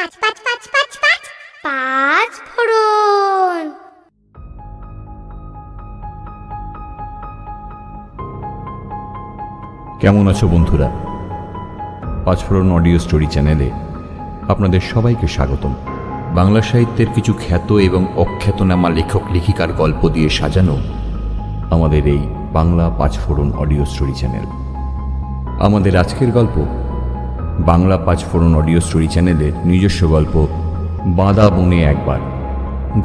পাঁচ পাঁচ পাঁচ পাঁচ পাঁচ পাঁচ ফোড়ন। কেমন আছো বন্ধুরা? পাঁচফোড়ন অডিও স্টোরি চ্যানেলে আপনাদের সবাইকে স্বাগতম। বাংলা সাহিত্যের কিছু খ্যাত এবং অখ্যাতনামা লেখক লেখিকার গল্প দিয়ে সাজানো আমাদের এই বাংলা পাঁচফোড়ন অডিও স্টোরি চ্যানেল। আমাদের আজকের গল্প বাংলা পাঁচফোড়ন অডিও স্টোরি চ্যানেলের নিজস্ব গল্প বাঁদা বনে একবার।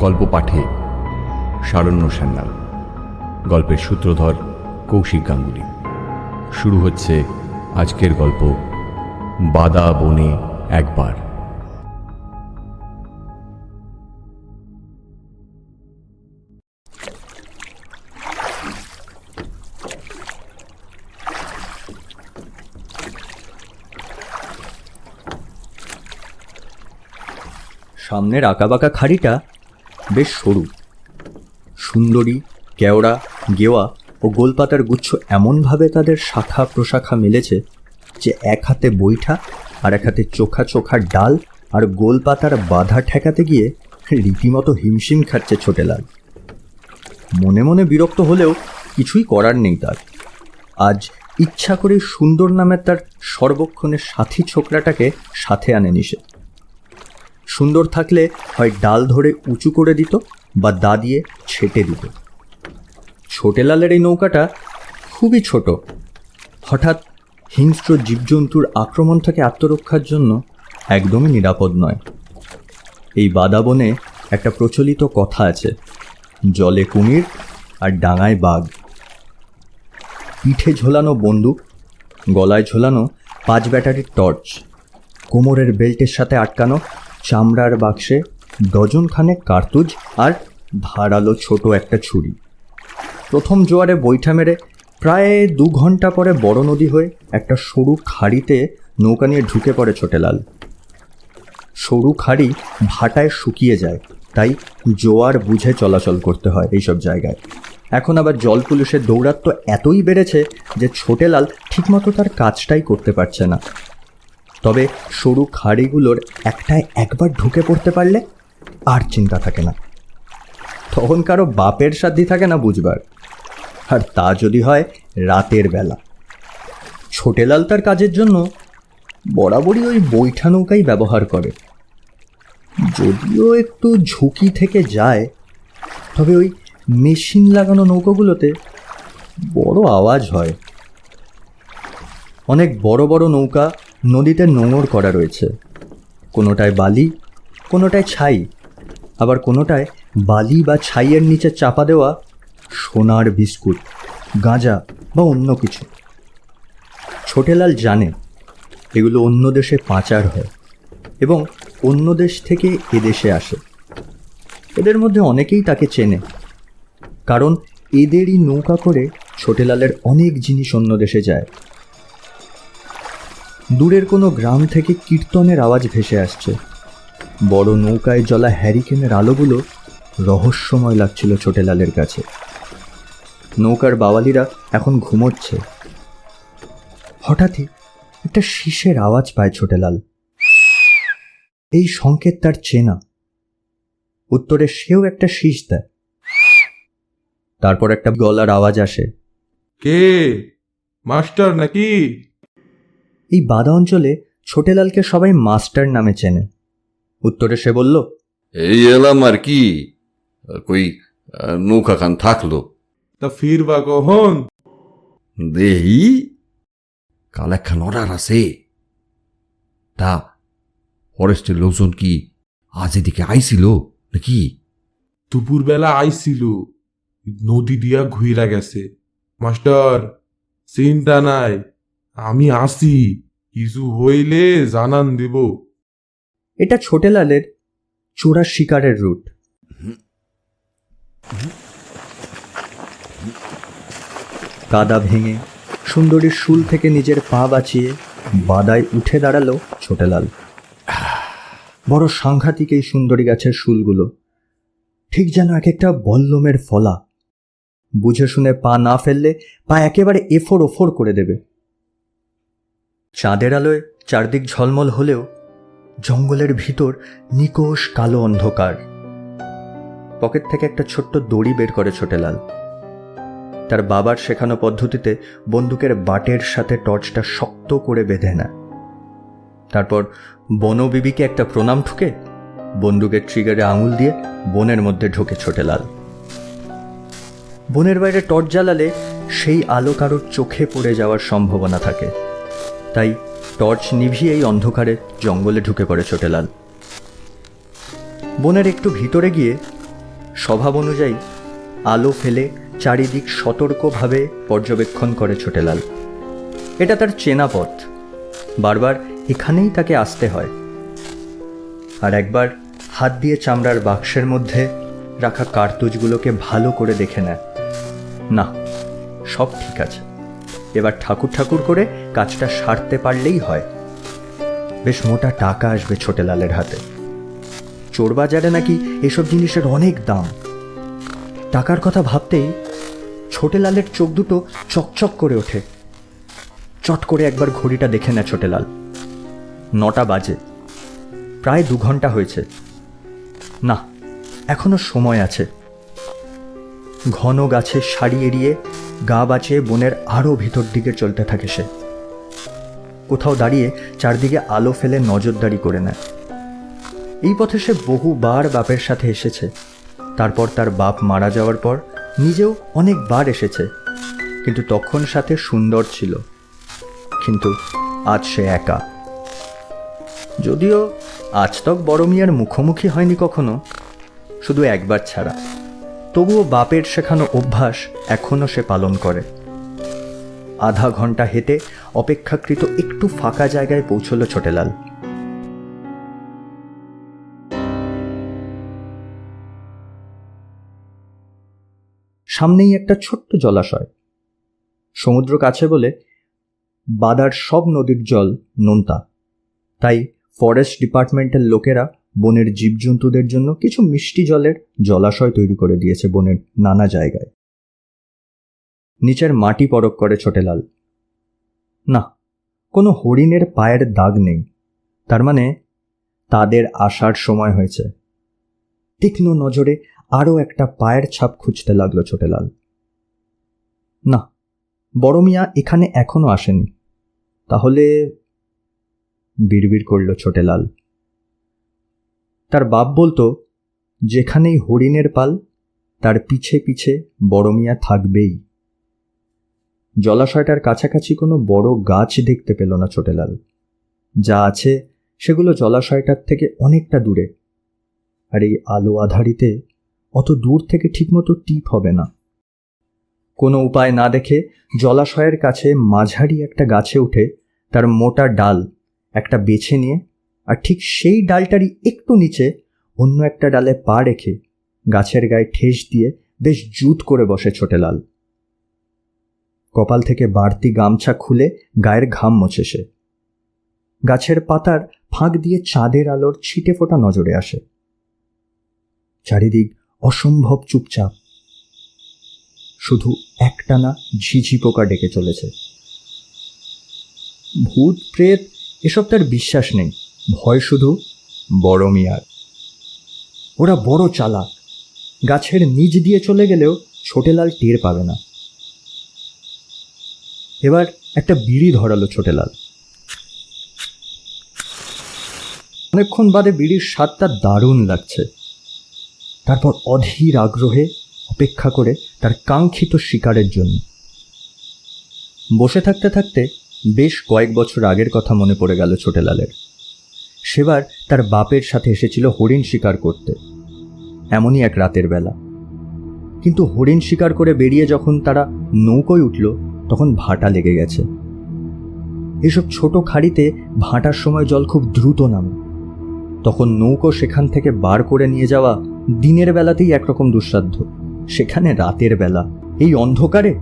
গল্প পাঠে শারণ্য সান্যাল, গল্পের সূত্রধর কৌশিক গাঙ্গুলি। শুরু হচ্ছে আজকের গল্প বাঁদা বনে একবার। সামনের আঁকাবাঁকা খাড়িটা বেশ সরু। সুন্দরী, কেওড়া, গেওয়া ও গোলপাতার গুচ্ছ এমনভাবে তাদের শাখা প্রশাখা মেলেছে যে এক হাতে বৈঠা আর এক হাতে চোখা চোখা ডাল আর গোলপাতার বাধা ঠেকাতে গিয়ে রীতিমতো হিমশিম খাচ্ছে ছোটেলাল। মনে মনে বিরক্ত হলেও কিছুই করার নেই তার। আজ ইচ্ছা করে সুন্দর নামের তার সর্বক্ষণের সাথী ছোকরাটাকে সাথে আনেনি সে। সুন্দর থাকলে হয় ডাল ধরে উঁচু করে দিত বা দা দিয়ে ছেটে দিত। ছোটেলালের এই নৌকাটা খুবই ছোট, হঠাৎ হিংস্র জীবজন্তুর আক্রমণ থেকে আত্মরক্ষার জন্য একদমই নিরাপদ নয়। এই বাঁদা বনে একটা প্রচলিত কথা আছে, জলে কুমির আর ডাঙায় বাঘ। পিঠে ঝোলানো বন্দুক, গলায় ঝোলানো 5 ব্যাটারির টর্চ, কোমরের বেল্টের সাথে আটকানো চামড়ার বাক্সে ডজনখানেক কার্তুজ আর ধারালো ছোট একটা ছুরি। প্রথম জোয়ারে বৈঠা মেরে প্রায় 2 ঘন্টা পরে বড় নদী হয়ে একটা সরু খাড়িতে নৌকা নিয়ে ঢুকে পড়ে ছোটেলাল। সরু খাড়ি ভাটায় শুকিয়ে যায়, তাই জোয়ার বুঝে চলাচল করতে হয় এইসব জায়গায়। এখন আবার জল পুলিশের দৌরাত্ম এতই বেড়েছে যে ছোটেলাল ঠিকমতো তার কাজটাই করতে পারছে না। তবে সরু খাড়িগুলোর একটায় একবার ঢুকে পড়তে পারলে আর চিন্তা থাকে না। তখন কারো বাপের সাধ্যি থাকে না বুঝবার, আর তা যদি হয় রাতের বেলা। ছোটেলাল তার কাজের জন্য বরাবরই ওই বৈঠা নৌকাই ব্যবহার করে। যদিও একটু ঝুঁকি থেকে যায়, তবে ওই মেশিন লাগানো নৌকাগুলোতে বড় আওয়াজ হয়। অনেক বড় বড় নৌকা নদীতে নোঙর করা রয়েছে। কোনোটায় বালি, কোনোটায় ছাই, আবার কোনোটায় বালি বা ছাইয়ের নিচে চাপা দেওয়া সোনার বিস্কুট, গাঁজা বা অন্য কিছু। ছোটেলাল জানে এগুলো অন্য দেশে পাচার হয় এবং অন্য দেশ থেকে এদেশে আসে। এদের মধ্যে অনেকেই তাকে চেনে, কারণ এদেরই নৌকা করে ছোটেলালের অনেক জিনিস অন্য দেশে যায়। দূরের কোনো গ্রাম থেকে কীর্তনের আওয়াজ ভেসে আসছে। বড় নৌকায় জ্বলা হ্যারিকেনের আলোগুলো রহস্যময় লাগছিল ছোটেলালের কাছে। নৌকার বাওয়ালিরা এখন ঘুমোচ্ছে। হঠাৎই একটা শীষের আওয়াজ পায় ছোটেলাল। এই সংকেত তার চেনা। উত্তরে সেও একটা শীষ দেয়। তারপর একটা গলার আওয়াজ আসে, কে? মাস্টার নাকি? এই বাদা অঞ্চলে ছোটেলালকে সবাই মাস্টার নামে চেনে। উত্তরে সে বলল, এই এলাম আর কি, কই নৌকা খান থাকলো? তা ফিরবা কখন? দেহি কাল একখান অর্ডার আছে। তা ফরেস্টের লোকজন কি আজ এদিকে আইছিল নাকি? দুপুর বেলা আইছিল, নদী দিয়া ঘুইরা গেছে। মাস্টার, চিন্তা নাই, আমি আসি, কিছু হইলে জানান দেব। এটা ছোটেলালের চোরা শিকারের রুট। কাদা ভেঙে সুন্দরীর শুল থেকে নিজের পা বাঁচিয়ে বাদায় উঠে দাঁড়ালো ছোটেলাল। বড় সাংঘাতিক এই সুন্দরী গাছের শুলগুলো, ঠিক যেন এক একটা বল্লমের ফলা। বুঝে শুনে পা না ফেললে পা একেবারে এফোর ওফোর করে দেবে। চাঁদের আলোয় চারদিক ঝলমল হলেও জঙ্গলের ভিতর নিকোষ কালো অন্ধকার। পকেট থেকে একটা ছোট্ট দড়ি বের করে ছোটেলাল। তার বাবার শেখানো পদ্ধতিতে বন্দুকের বাটের সাথে টর্চটা শক্ত করে বেঁধে নেয়। তারপর বনবিবিকে একটা প্রণাম ঠুকে বন্দুকের ট্রিগারে আঙুল দিয়ে বনের মধ্যে ঢোকে ছোটেলাল। বনের বাইরে টর্চ জ্বালালে সেই আলো কারোর চোখে পড়ে যাওয়ার সম্ভাবনা থাকে, তাই টর্চ নিভিয়েই অন্ধকারে জঙ্গলে ঢুকে পড়ে ছোটেলাল। বনের একটু ভিতরে গিয়ে স্বভাব অনুযায়ী আলো ফেলে চারিদিক সতর্কভাবে পর্যবেক্ষণ করে ছোটেলাল। এটা তার চেনা পথ, বারবার এখানেই তাকে আসতে হয়। আর একবার হাত দিয়ে চামড়ার বাক্সের মধ্যে রাখা কার্তুজগুলোকে ভালো করে দেখে নেয়। না, সব ঠিক আছে, এবার ঠাকুর ঠাকুর করে কাজটা সারতে পারলেই হয়। বেশ মোটা টাকা আসবে ছোটেলালের হাতে। চোরবাজারে নাকি এসব জিনিসের অনেক দাম। টাকার কথা ভাবতেই ছোটেলালের চোখ দুটো চকচক করে ওঠে। চট করে একবার ঘড়িটা দেখে নেয় ছোটেলাল। 9টা বাজে, প্রায় 2 ঘন্টা হয়েছে। না, এখনো সময় আছে। ঘন গাছের সারি এড়িয়ে গা বাঁচিয়ে বনের আরও ভিতর দিকে চলতে থাকে সে। কোথাও দাঁড়িয়ে চারদিকে আলো ফেলে নজরদারি করে নেয়। এই পথে সে বহুবার বাপের সাথে এসেছে। তারপর তার বাপ মারা যাওয়ার পর নিজেও অনেকবার এসেছে, কিন্তু তখন সাথে সুন্দর ছিল। কিন্তু আজ সে একা। যদিও আজ তক বড় মিয়ার মুখোমুখি হয়নি কখনো, শুধু একবার ছাড়া, তবুও বাপের শেখানো অভ্যাস এখনো সে পালন করে। আধা ঘন্টা হেঁটে অপেক্ষাকৃত একটু ফাঁকা জায়গায় পৌঁছল ছোটেলাল। সামনেই একটা ছোট্ট জলাশয়। সমুদ্র কাছে বলে বাদার সব নদীর জল নোনতা, তাই ফরেস্ট ডিপার্টমেন্টের লোকেরা বনের জীবজন্তুদের জন্য কিছু মিষ্টি জলের জলাশয় তৈরি করে দিয়েছে বনের নানা জায়গায়। নিচের মাটি পরখ করে ছোটেলাল। না, কোনো হরিণের পায়ের দাগ নেই, তার মানে তাদের আসার সময় হয়েছে। তীক্ষ্ণ নজরে আরও একটা পায়ের ছাপ খুঁজতে লাগলো ছোটেলাল। না, বড় মিয়া এখানে এখনো আসেনি। তাহলে বিড়বিড় করল ছোটেলাল। তার বাপ বলতো, যেখানেই হরিণের পাল তার পিছে পিছে বড় মিয়া থাকবেই। জলাশয়টার কাছাকাছি কোনো বড় গাছ দেখতে পেল না ছোটেলাল। যা আছে সেগুলো জলাশয়টার থেকে অনেকটা দূরে, আর এই আলো আধারিতে অত দূর থেকে ঠিকমতো টিপ হবে না। কোনো উপায় না দেখে জলাশয়ের কাছে মাঝারি একটা গাছে উঠে তার মোটা ডাল একটা বেছে নিয়ে, আর ঠিক সেই ডালটারই একটু নিচে অন্য একটা ডালে পা রেখে গাছের গায়ে ঠেস দিয়ে বেশ জুত করে বসে ছোটেলাল। কপাল থেকে বাড়তি গামছা খুলে গায়ের ঘাম মোছে সে। গাছের পাতার ফাঁক দিয়ে চাঁদের আলোর ছিটে ফোটা নজরে আসে। চারিদিক অসম্ভব চুপচাপ, শুধু একটানা ঝিঝি পোকা ডেকে চলেছে। ভূত প্রেত এসব তার বিশ্বাস নেই, ভয় শুধু বড় মিয়ার। ওরা বড় চালাক, গাছের নিচ দিয়ে চলে গেলেও ছোটেলাল টের পাবে না। এবার একটা বিড়ি ধরালো ছোটেলাল। অনেকক্ষণ বাদে বিড়ির স্বাদটা দারুণ লাগছে। তারপর অধীর আগ্রহে অপেক্ষা করে তার কাঙ্ক্ষিত শিকারের জন্য। বসে থাকতে থাকতে বেশ কয়েক বছর আগের কথা মনে পড়ে গেল ছোটেলালের। সেবার তার বাপের সাথে এসেছিল হরিণ শিকার করতে, এমনই এক রাতের বেলা। কিন্তু হরিণ শিকার করে বেরিয়ে যখন তারা নৌকোয় উঠল, তখন ভাটা লেগে গেছে। এসব ছোট খাড়িতে ভাটার সময় জল খুব দ্রুত নামে। তখন নৌকো সেখান থেকে বার করে নিয়ে যাওয়া দিনের বেলাতেই একরকম দুঃসাধ্য, সেখানে রাতের বেলা এই অন্ধকারে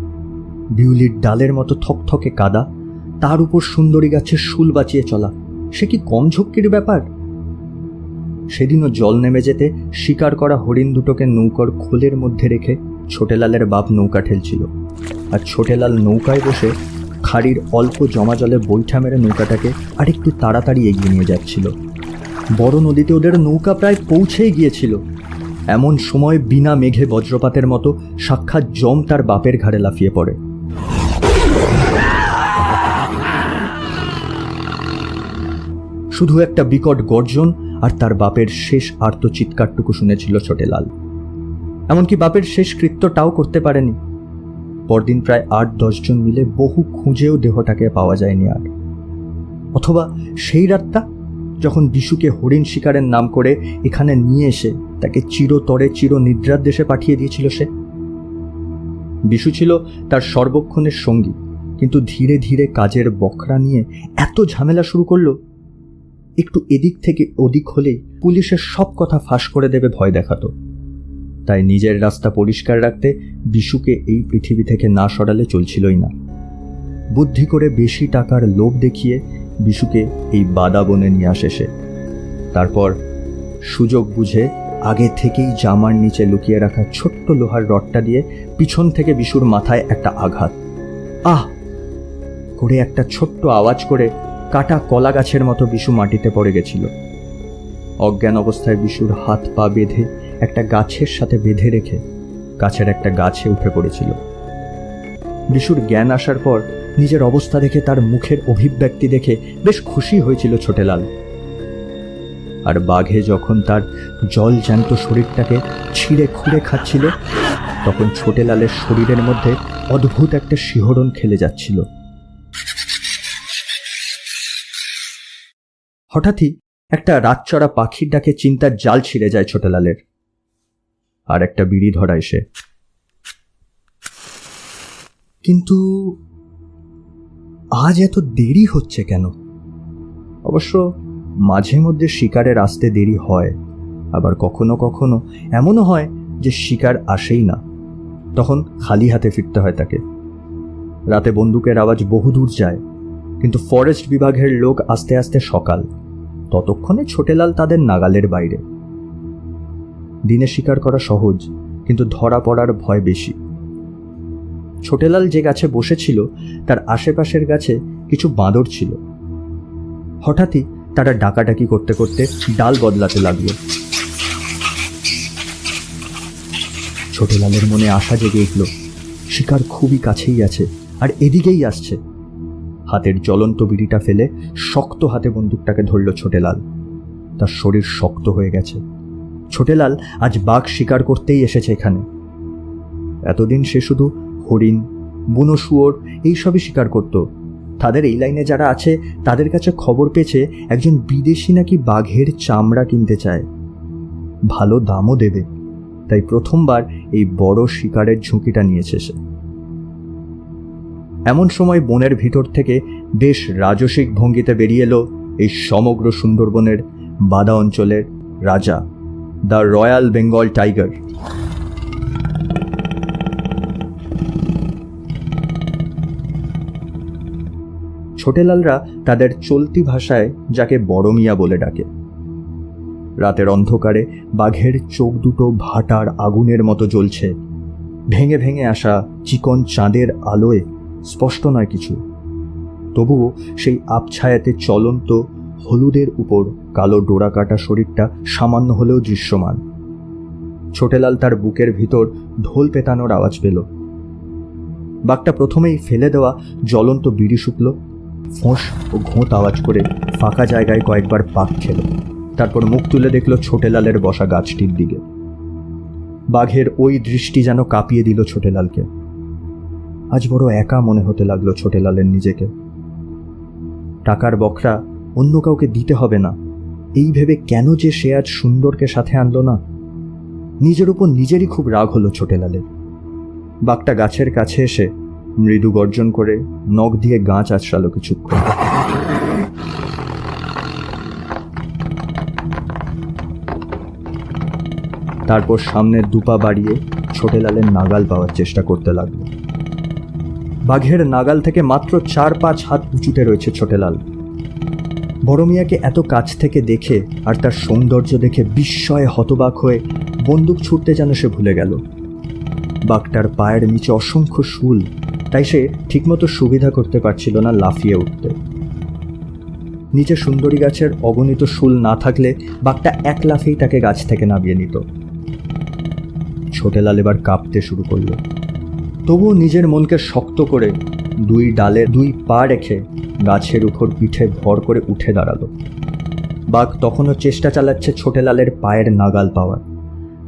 বিউলির ডালের মতো থকথকে কাদা, তার উপর সুন্দরী গাছের শুল বাঁচিয়ে চলা, সে কি কম ঝক্কির ব্যাপার? সেদিনও জল নেমে যেতে শিকার করা হরিণ দুটোকে নৌকার খোলের মধ্যে রেখে ছোটেলালের বাপ নৌকা ঠেলছিল, আর ছোটেলাল নৌকায় বসে খাড়ির অল্প জমা জলে বৈঠা মেরে নৌকাটাকে আরেকটু তাড়াতাড়ি এগিয়ে নিয়ে যাচ্ছিল। বড় নদীতে ওদের নৌকা প্রায় পৌঁছেই গিয়েছিল। এমন সময় বিনা মেঘে বজ্রপাতের মতো সাক্ষাৎ যম তার বাপের ঘাড়ে লাফিয়ে পড়ে। শুধু একটা বিকট গর্জন আর তার বাপের শেষ আর্ত চিৎকারটুকু শুনেছিল ছোটেলাল। এমনকি বাপের শেষ কৃত্যটাও করতে পারেনি। পরদিন প্রায় 8-10 জন মিলে বহু খুঁজেও দেহটাকে পাওয়া যায়নি আর। অথবা সেই রাতটা যখন বিশুকে হরিণ শিকারের নাম করে এখানে নিয়ে এসে তাকে চিরতরে চির নিদ্রার দেশে পাঠিয়ে দিয়েছিল সে। বিশু ছিল তার সর্বক্ষণের সঙ্গী, কিন্তু ধীরে ধীরে কাজের বকরা নিয়ে এত ঝামেলা শুরু করলো, একটু এদিক থেকে ওদিক হলেই পুলিশের সব কথা ফাঁস করে দেবে ভয় দেখাতো। তাই নিজের রাস্তা পরিষ্কার রাখতে বিশুকে এই পৃথিবী থেকে না সরালে চলছিলই না। বুদ্ধি করে বেশি টাকার লোভ দেখিয়ে বিশুকে এই বাদা বনে নিয়ে আসে সে। তারপর সুযোগ বুঝে আগে থেকেই জামার নিচে লুকিয়ে রাখা ছোট্ট লোহার রডটা দিয়ে পিছন থেকে বিশুর মাথায় একটা আঘাত, আহ করে একটা ছোট্ট আওয়াজ করে কাটা কলা গাছের মতো বিশু মাটিতে পড়ে গেছিল। অজ্ঞান অবস্থায় বিশুর হাত পা বেঁধে একটা গাছের সাথে বেঁধে রেখে গাছের একটা গাছে উঠে পড়েছিল। বিশুর জ্ঞান আসার পর নিজের অবস্থা দেখে, তার মুখের অভিব্যক্তি দেখে বেশ খুশি হয়েছিল ছোটেলাল। আর বাঘে যখন তার জল জ্যান্ত শরীরটাকে ছিঁড়ে খুঁড়ে খাচ্ছিল, তখন ছোটেলালের শরীরের মধ্যে অদ্ভুত একটা শিহরণ খেলে যাচ্ছিল। হঠাৎই একটা রাতচরা পাখির ডাকে চিন্তার জাল ছিঁড়ে যায় ছোটেলালের। আর একটা বিড়ি ধরায় সে। কিন্তু আজ এত দেরি হচ্ছে কেন? অবশ্য মাঝে মধ্যে শিকারের আসতে দেরি হয়, আবার কখনো কখনো এমনও হয় যে শিকার আসেই না, তখন খালি হাতে ফিরতে হয় তাকে। রাতে বন্দুকের আওয়াজ বহুদূর যায়, কিন্তু ফরেস্ট বিভাগের লোক আস্তে আস্তে সকাল, ততক্ষণে ছোটেলাল তাদের নাগালের বাইরে। দিনে শিকার করা সহজ, কিন্তু ধরা পড়ার ভয় বেশি। ছোটেলাল যে গাছে বসেছিল তার আশেপাশের গাছে কিছু বাঁদর ছিল। হঠাৎই তারা ডাকাডাকি করতে করতে ডাল বদলাতে লাগলো। ছোটেলালের মনে আশা জেগে উঠল, শিকার খুবই কাছেই আছে আর এদিকেই আসছে। হাতের জ্বলন্ত বিড়িটা ফেলে শক্ত হাতে বন্দুকটাকে ধরল ছোটেলাল। তার শরীর শক্ত হয়ে গেছে। ছোটেলাল আজ বাঘ শিকার করতেই এসেছে এখানে। এতদিন সে শুধু হরিণ, বুনো শুয়োর এইসবই শিকার করত। তাদের এই লাইনে যারা আছে তাদের কাছে খবর পেয়েছে একজন বিদেশি নাকি বাঘের চামড়া কিনতে চায়, ভালো দামও দেবে। তাই প্রথমবার এই বড় শিকারের ঝুঁকিটা নিয়েছে সে। এমন সময় বনের ভিতর থেকে বেশ রাজসিক ভঙ্গিতে বেরিয়ে এলো এই সমগ্র সুন্দরবনের বাদা অঞ্চলের রাজা, দ্য রয়্যাল বেঙ্গল টাইগার। ছোটেলালরা তাদের চলতি ভাষায় যাকে বড় মিয়া বলে ডাকে। রাতের অন্ধকারে বাঘের চোখ দুটো ভাটার আগুনের মতো জ্বলছে। ভেঙে ভেঙে আসা চিকন চাঁদের আলোয় স্পষ্ট নয় কিছু, তবুও সেই আবছায়াতে চলন্ত হলুদের উপর কালো ডোরা কাটা শরীরটা সামান্য হলেও দৃশ্যমান। ছোটেলাল তার বুকের ভিতর ঢোল পেটানোর আওয়াজ পেল। বাঘটা প্রথমেই ফেলে দেওয়া জ্বলন্ত বিড়ি শুকল, ফোঁস ও ঘোঁত আওয়াজ করে ফাঁকা জায়গায় কয়েকবার পাক খেল। তারপর মুখ তুলে দেখল ছোটেলালের বসা গাছটির দিকে। বাঘের ওই দৃষ্টি যেন কাঁপিয়ে দিল ছোটেলালকে। আজ বড় একা মনে হতে লাগলো ছোটেলালের নিজেকে। টাকার বকরা অন্য কাউকে দিতে হবে না, এই ভেবে কেন যে সে আজ সুন্দরকে সাথে আনলো না। নিজের উপর নিজেরই খুব রাগ হলো ছোটেলালের। বাঘটা গাছের কাছে এসে মৃদু গর্জন করে নখ দিয়ে গাছ আছড়ালো কিছুক্ষণ। তারপর সামনের দুপা বাড়িয়ে ছোটেলালের নাগাল পাওয়ার চেষ্টা করতে লাগলো। বাঘের নাগাল থেকে মাত্র 4-5 হাত উঁচুতে রয়েছে ছোটেলাল। বড় মিয়াকে এত কাছ থেকে দেখে আর তার সৌন্দর্য দেখে বিস্ময়ে হতবাক হয়ে বন্দুক ছুটতে যেন সে ভুলে গেল। বাঘটার পায়ের নিচে অসংখ্য শুল, তাই সে ঠিকমতো সুবিধা করতে পারছিল না লাফিয়ে উঠতে। নিচে সুন্দরী গাছের অগণিত শুল না থাকলে বাঘটা এক লাফেই তাকে গাছ থেকে নামিয়ে নিত। ছোটেলাল এবার কাঁপতে শুরু করলো। তবুও নিজের মনকে শক্ত করে দুই ডালে দুই পা রেখে গাছের উপর পিঠে ভর করে উঠে দাঁড়ালো। বাঘ তখনও চেষ্টা চালাচ্ছে ছোটেলালের পায়ের নাগাল পাওয়ার,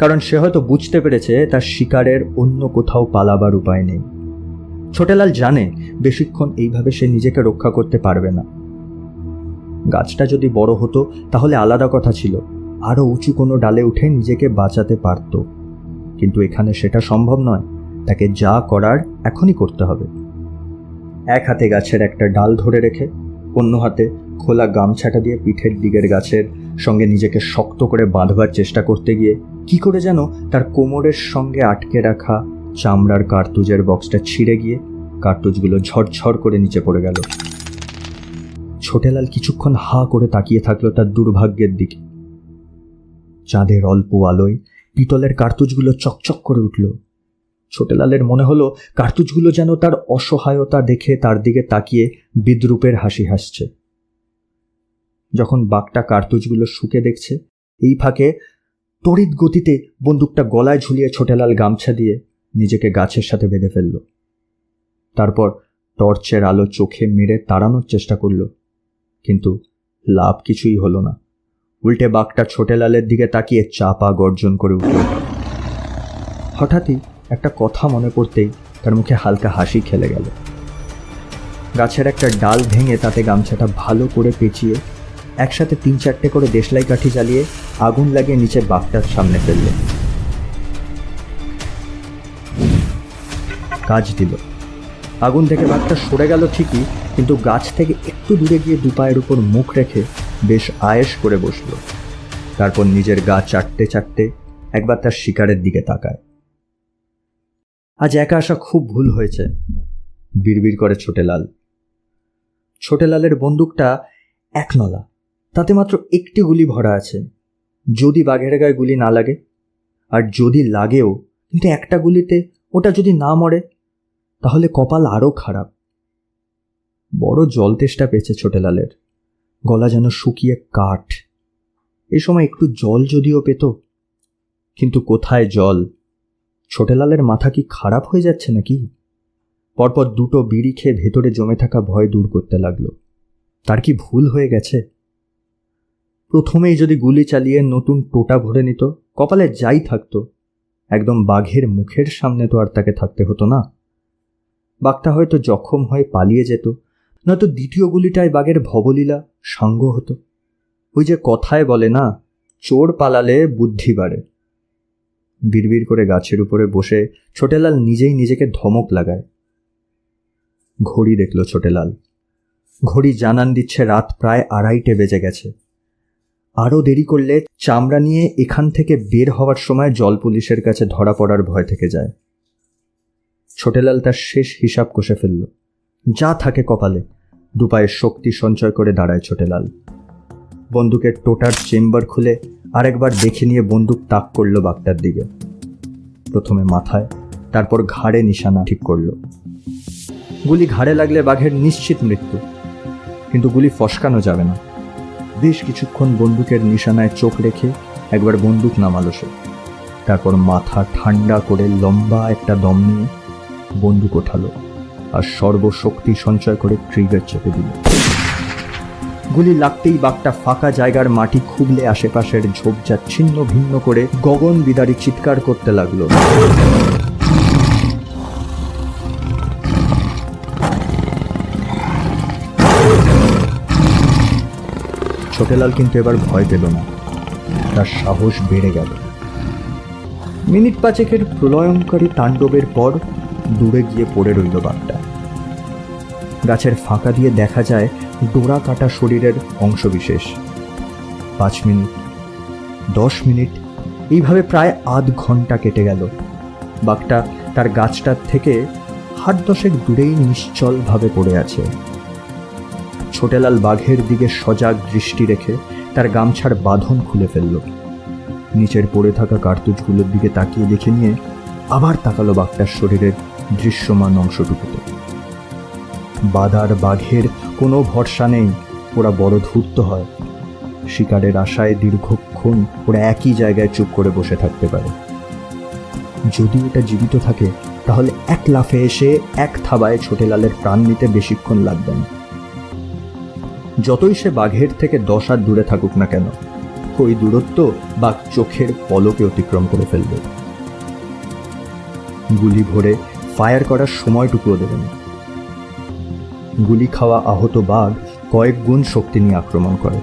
কারণ সে হয়তো বুঝতে পেরেছে তার শিকারের অন্য কোথাও পালাবার উপায় নেই। ছোটেলাল জানে বেশিক্ষণ এইভাবে সে নিজেকে রক্ষা করতে পারবে না। গাছটা যদি বড় হতো তাহলে আলাদা কথা ছিল, আরও উঁচু কোনো ডালে উঠে নিজেকে বাঁচাতে পারত, কিন্তু এখানে সেটা সম্ভব নয়। তাকে যা করার এখনই করতে হবে। এক হাতে গাছের একটা ডাল ধরে রেখে অন্য হাতে খোলা গামছাটা দিয়ে পিঠের দিকের গাছের সঙ্গে নিজেকে শক্ত করে বাঁধবার চেষ্টা করতে গিয়ে কি করে যেন তার কোমরের সঙ্গে আটকে রাখা চামড়ার কার্তুজের বক্সটা ছিঁড়ে গিয়ে কার্তুজগুলো ঝরঝর করে নিচে পড়ে গেল। ছোটেলাল কিছুক্ষণ হা করে তাকিয়ে থাকলো তার দুর্ভাগ্যের দিকে। চাঁদের অল্প আলোয় পিতলের কার্তুজগুলো চকচক করে উঠল। ছোটেলালের মনে হলো কার্তুজগুলো যেন তার অসহায়তা দেখে তার দিকে তাকিয়ে বিদ্রূপের হাসি হাসছে। যখন বাঘটা কার্তুজগুলো শুকে দেখছে, এই ফাঁকে তড়িৎ গতিতে বন্দুকটা গলায় ঝুলিয়ে ছোটেলাল গামছা দিয়ে নিজেকে গাছের সাথে বেঁধে ফেলল। তারপর টর্চের আলো চোখে মেরে তাড়ানোর চেষ্টা করল, কিন্তু লাভ কিছুই হলো না। উল্টে বাঘটা ছোটেলালের দিকে তাকিয়ে চাপা গর্জন করে উঠল। হঠাৎই একটা কথা মনে পড়তেই তার মুখে হালকা হাসি খেলে গেল। গাছের একটা ডাল ভেঙে তাতে গামছাটা ভালো করে পেঁচিয়ে একসাথে 3-4টে করে দেশলাই কাঠি জ্বালিয়ে আগুন লাগিয়ে নিচে বাঘটার সামনে ফেলল। কাজ দিল। আগুন থেকে বাঘটা সরে গেল ঠিকই, কিন্তু গাছ থেকে একটু দূরে গিয়ে দুপায়ের উপর মুখ রেখে বেশ আয়েশ করে বসল। তারপর নিজের গা চাটতে চাটতে একবার তার শিকারের দিকে তাকায়। আজ একা আসা খুব ভুল হয়েছে, বিড়বিড় করে ছোটেলাল। ছোটেলালের বন্দুকটা এক নলা, তাতে মাত্র একটি গুলি ভরা আছে। যদি বাঘের গায়ে গুলি না লাগে, আর যদি লাগেও কিন্তু একটা গুলিতে ওটা যদি না মরে, তাহলে কপাল আরও খারাপ। বড় জল তেষ্টা পেয়েছে ছোটেলালের, গলা যেন শুকিয়ে কাঠ। এই সময় একটু জল যদিও পেত, কিন্তু কোথায় জল? ছোটেলালের মাথা কি খারাপ হয়ে যাচ্ছে নাকি? পরপর দুটো বিড়ি খেয়ে ভেতরে জমে থাকা ভয় দূর করতে লাগলো। তার কি ভুল হয়ে গেছে? প্রথমেই যদি গুলি চালিয়ে নতুন টোটা ভরে নিত, কপালে যাই থাকতো, একদম বাঘের মুখের সামনে তো আর তাকে থাকতে হতো না। বাঘটা হয়তো জখম হয়ে পালিয়ে যেত, নয়তো দ্বিতীয় গুলিটায় বাঘের ভবলীলা সাঙ্গ হতো। ওই যে কথায় বলে না, চোর পালালে বুদ্ধি বাড়ে। বিড়বিড় করে গাছের উপরে বসে ছোটেলাল নিজেই নিজেকে ধমক লাগায়। ঘড়ি দেখল ছোটেলাল। ঘড়ি জানান দিচ্ছে রাত প্রায় 2:30 বেজে গেছে। আরও দেরি করলে চামড়া নিয়ে এখান থেকে বের হওয়ার সময় জল পুলিশের কাছে ধরা পড়ার ভয় থেকে যায়। ছোটেলাল তার শেষ হিসাব কষে ফেলল। যা থাকে কপালে, দুপায়ের শক্তি সঞ্চয় করে দাঁড়ায় ছোটেলাল। বন্দুকের টোটার চেম্বার খুলে আরেকবার দেখে নিয়ে বন্দুক তাক করল বাঘটার দিকে। প্রথমে মাথায়, তারপর ঘাড়ে নিশানা ঠিক করল। গুলি ঘাড়ে লাগলে বাঘের নিশ্চিত মৃত্যু, কিন্তু গুলি ফসকানো যাবে না। বেশ কিছুক্ষণ বন্দুকের নিশানায় চোখ রেখে একবার বন্দুক নামালো সে। তারপর মাথা ঠান্ডা করে লম্বা একটা দম নিয়ে বন্দুক ওঠালো আর সর্বশক্তি সঞ্চয় করে ট্রিগার চেপে দিল। গুলি লাগতেই বাঘটা ফাঁকা জায়গার মাটি খুবলে আশেপাশের ঝোপঝাড় ছিন্ন ভিন্ন করে গগন বিদারী চিৎকার করতে লাগলো। ছোটেলাল কিন্তু এবার ভয় পেল না, তার সাহস বেড়ে গেল। মিনিট 5 প্রলয়ঙ্কারী তাণ্ডবের পর দূরে গিয়ে পড়ে রইল বাঘটা। গাছের ফাঁকা দিয়ে দেখা যায় ডোরা কাটা শরীরের অংশবিশেষ। 5 মিনিট, 10 মিনিট, এইভাবে প্রায় আধ ঘন্টা কেটে গেল। বাঘটা তার গাছটার থেকে 8-10 দূরেই নিশ্চলভাবে পড়ে আছে। ছোটেলাল বাঘের দিকে সজাগ দৃষ্টি রেখে তার গামছার বাঁধন খুলে ফেলল। নিচের পড়ে থাকা কার্তুজগুলোর দিকে তাকিয়ে দেখে নিয়ে আবার তাকালো বাঘটার শরীরের দৃশ্যমান অংশটুকুতে। বাদার বাঘের কোনো ভরসা নেই, ওরা বড় ধূর্ত হয়। শিকারের আশায় দীর্ঘক্ষণ ওরা একই জায়গায় চুপ করে বসে থাকতে পারে। যদি এটা জীবিত থাকে তাহলে এক লাফে এসে এক থাবায় ছোটেলালের প্রাণ নিতে বেশিক্ষণ লাগবে না। যতই সে বাঘের থেকে 10 হাত দূরে থাকুক না কেন, ওই দূরত্ব বাঘ চোখের পলকে অতিক্রম করে ফেলবে। গুলি ভরে ফায়ার করার সময়টুকুও দেবে না। গুলি খাওয়া আহত বাঘ কয়েক গুণ শক্তি নিয়ে আক্রমণ করে।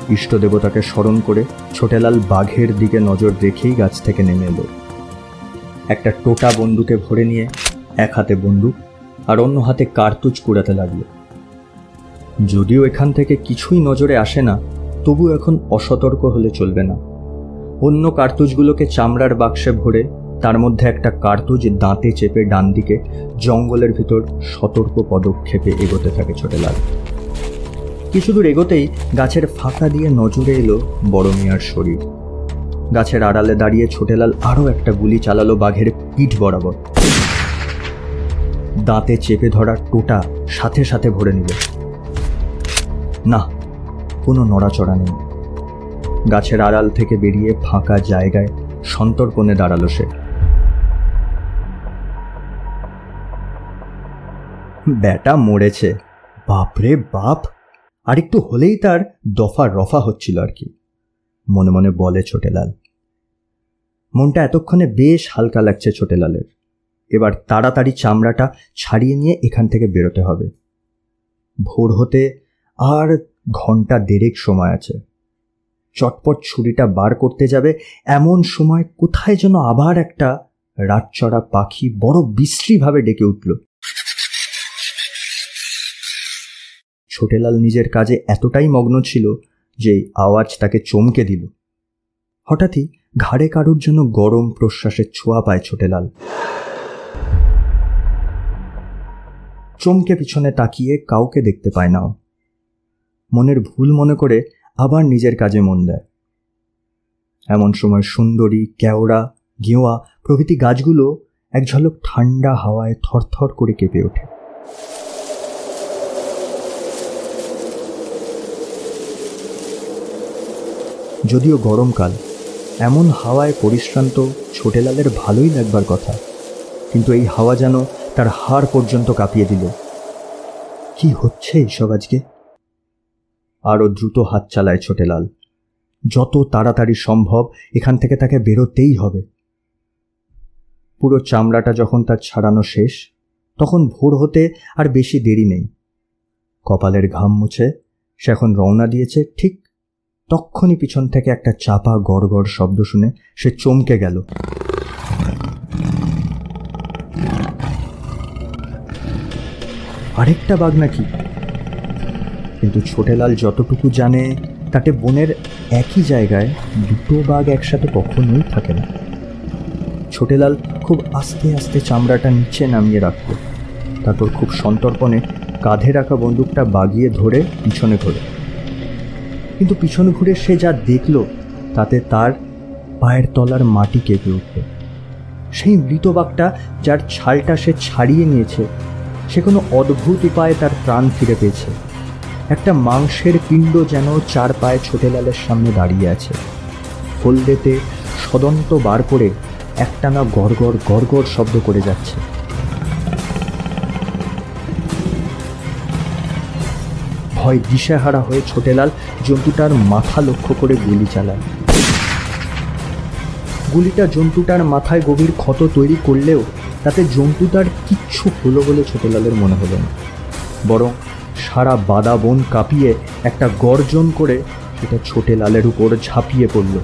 ইষ্ট দেবতাকে স্মরণ করে ছোটেলাল বাঘের দিকে নজর রেখেই গাছ থেকে নেমে এলো। একটা টোটা বন্দুকে ভরে নিয়ে এক হাতে বন্দুক আর অন্য হাতে কার্তুজ কুড়াতে লাগলো। যদিও এখান থেকে কিছুই নজরে আসে না, তবু এখন অসতর্ক হলে চলবে না। অন্য কার্তুজগুলোকে চামড়ার বাক্সে ভরে তার মধ্যে একটা কার্তুজ দাঁতে চেপে ডান দিকে জঙ্গলের ভিতর সতর্ক পদক্ষেপে এগোতে থাকে ছোটেলাল। কিছু দূর এগোতেই গাছের ফাঁকা দিয়ে নজরে এলো বড় মিয়ার শরীর। গাছের আড়ালে দাঁড়িয়ে ছোটেলাল আরও একটা গুলি চালালো বাঘের পিঠ বরাবর। দাঁতে চেপে ধরা টোটা সাথে সাথে ভরে নিল। না, কোনো নড়াচড়া নেই। গাছের আড়াল থেকে বেরিয়ে ফাঁকা জায়গায় সন্তর্পণে দাঁড়ালো সে। ব্যাটা মরেছে, বাপরে বাপ। আর একটু হলেই তার দফা রফা হচ্ছিল আর কি, মনে মনে বলে ছোটেলাল। মনটা এতক্ষণে বেশ হালকা লাগছে ছোটেলালের। এবার তাড়াতাড়ি চামড়াটা ছাড়িয়ে নিয়ে এখান থেকে বেরোতে হবে। ভোর হতে আর ঘন্টা দেড়েক সময় আছে। চটপট ছুরিটা বার করতে যাবে এমন সময় কোথায় যেন আবার একটা রাতচড়া পাখি বড় বিশ্রীভাবে ডেকে উঠল। ছোটেলাল নিজের কাজে এতটাই মগ্ন ছিল যে আওয়াজ তাকে চমকে দিল। হঠাৎই ঘাড়ে কারুর জন্য গরম প্রশ্বাসের ছোঁয়া পায় ছোটেলাল। চমকে পিছনে তাকিয়ে কাউকে দেখতে পায় না। মনের ভুল মনে করে আবার নিজের কাজে মন দেয়। এমন সময় সুন্দরী, কেওড়া, গেওয়া প্রভৃতি গাছগুলো এক ঝলক ঠান্ডা হাওয়ায় থরথর করে কেঁপে ওঠে। যদিও গরমকাল, এমন হাওয়ায় পরিশ্রান্ত ছোটেলালের ভালোই লাগবার কথা, কিন্তু এই হাওয়া যেন তার হাড় পর্যন্ত কাঁপিয়ে দিল। কি হচ্ছে এইসব আজকে? আরও দ্রুত হাত চালায় ছোটেলাল। যত তাড়াতাড়ি সম্ভব এখান থেকে তাকে বেরোতেই হবে। পুরো চামড়াটা যখন তার ছাড়ানো শেষ, তখন ভোর হতে আর বেশি দেরি নেই। কপালের ঘাম মুছে সে এখন রওনা দিয়েছে। ঠিক তক্ষুনি পিছন থেকে একটা চাপা গড়গড় শব্দ শুনে সে চমকে গেল। আরেকটা বাঘ নাকি? কিন্তু ছোটেলাল যতটুকু জানে তাতে বনের একই জায়গায় দুটো বাঘ একসাথে কখনোই থাকে না। ছোটেলাল খুব আস্তে আস্তে চামড়াটা নিচে নামিয়ে রাখল। তারপর খুব সন্তর্পণে কাঁধে রাখা বন্দুকটা বাগিয়ে ধরে পিছনে ঘোরে। কিন্তু পিছনে ঘুরে সে যা দেখল তাতে তার পায়ের তলার মাটি কেঁপে উঠল। সেই মৃত বাঘটা যার ছালটা সে ছাড়িয়ে নিয়েছে, সে কোনো অদ্ভুত উপায়ে তার প্রাণ ফিরে পেয়েছে। একটা মাংসের পিণ্ড যেন চার পায়ে ছোটেলালের সামনে দাঁড়িয়ে আছে। হলদেতে সদন্ত বার করে একটানা গড়গড় গড়গড় শব্দ করে যাচ্ছে। ভয় দিশেহারা হয়ে ছোটেলাল জন্তুটার মাথা লক্ষ্য করে গুলি চালায়। গুলিটা জন্তুটার মাথায় গভীর ক্ষত তৈরি করলেও তাতে জন্তুটার কিচ্ছু হলো বলে ছোটেলালের মনে হলো না। বরং সারা বাদা বন কাঁপিয়ে একটা গর্জন করে সেটা ছোটেলালের উপর ঝাঁপিয়ে পড়ল।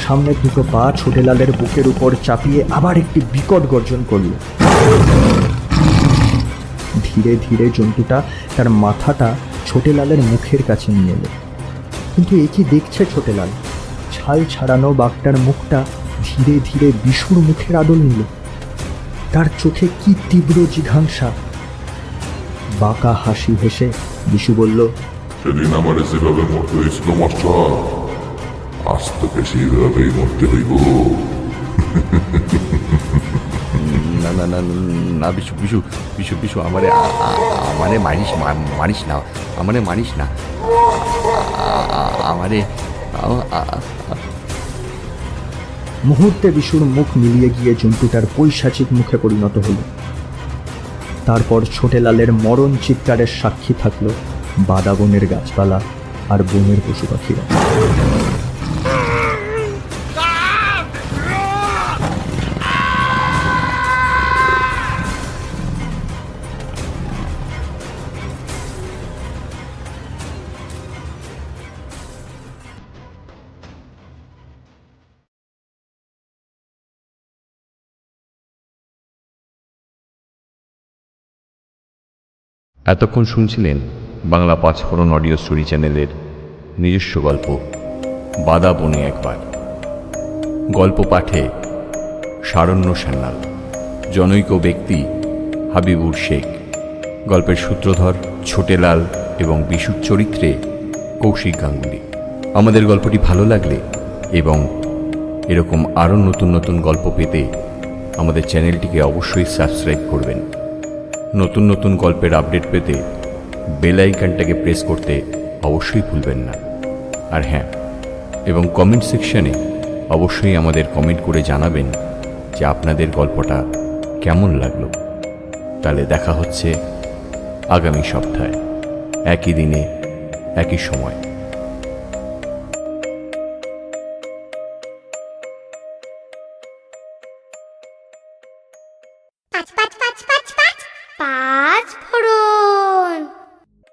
সামনের দুটো পা ছোটেলালের বুকের উপর চাপিয়ে আবার একটি বিকট গর্জন করল। ধীরে ধীরে জন্তুটা তার মাথাটা ছোটেলালের মুখের কাছে নিয়ে এলো। কিন্তু এ কি দেখছে ছোটেলাল? ছাল ছাড়ানো বাঘটার মুখটা ধীরে ধীরে বিশুর মুখের আদল নিল। তার চোখে কি তীব্র জিঘাংসা! বাঁকা হাসি হেসে বিশু বলল, সেদিন আমার যেভাবে মরতে হয়েছিল মাস্টার, আজ তোকে সেইভাবেই মরতে হইব। না না না না বিশু বিশু বিশু বিশু আমারে আমারে মারিস মারিস না আমারে মারিস না আমারে মুহূর্তে বিশুর মুখ মিলিয়ে গিয়ে জন্তুটার পৈশাচিক মুখে পরিণত হলো। তারপর ছোটেলালের মরণ চিৎকারের সাক্ষী থাকলো বাদা বনের গাছপালা আর বনের পশু পাখিরা। এতক্ষণ শুনছিলেন বাংলা পাঁচফোড়ন অডিও স্টোরি চ্যানেলের নিজস্ব গল্প বাদা বনে একবার। গল্প পাঠে শারণ্য সান্যাল, জনৈক ব্যক্তি হাবিবুর শেখ, গল্পের সূত্রধর ছোটেলাল এবং বিশুর চরিত্রে কৌশিক গাঙ্গুলি। আমাদের গল্পটি ভালো লাগলে এবং এরকম আরও নতুন নতুন গল্প পেতে আমাদের চ্যানেলটিকে অবশ্যই সাবস্ক্রাইব করবেন। নতুন নতুন গল্পের আপডেট পেতে বেল আইকনটাকে প্রেস করতে অবশ্যই ভুলবেন না। আর হ্যাঁ, এবং কমেন্ট সেকশনে অবশ্যই আমাদের কমেন্ট করে জানাবেন যে আপনাদের গল্পটা কেমন লাগলো। তাহলে দেখা হচ্ছে আগামী সপ্তাহে, একই দিনে একই সময়। পাঁচ পাঁচ পাঁচ পাঁচ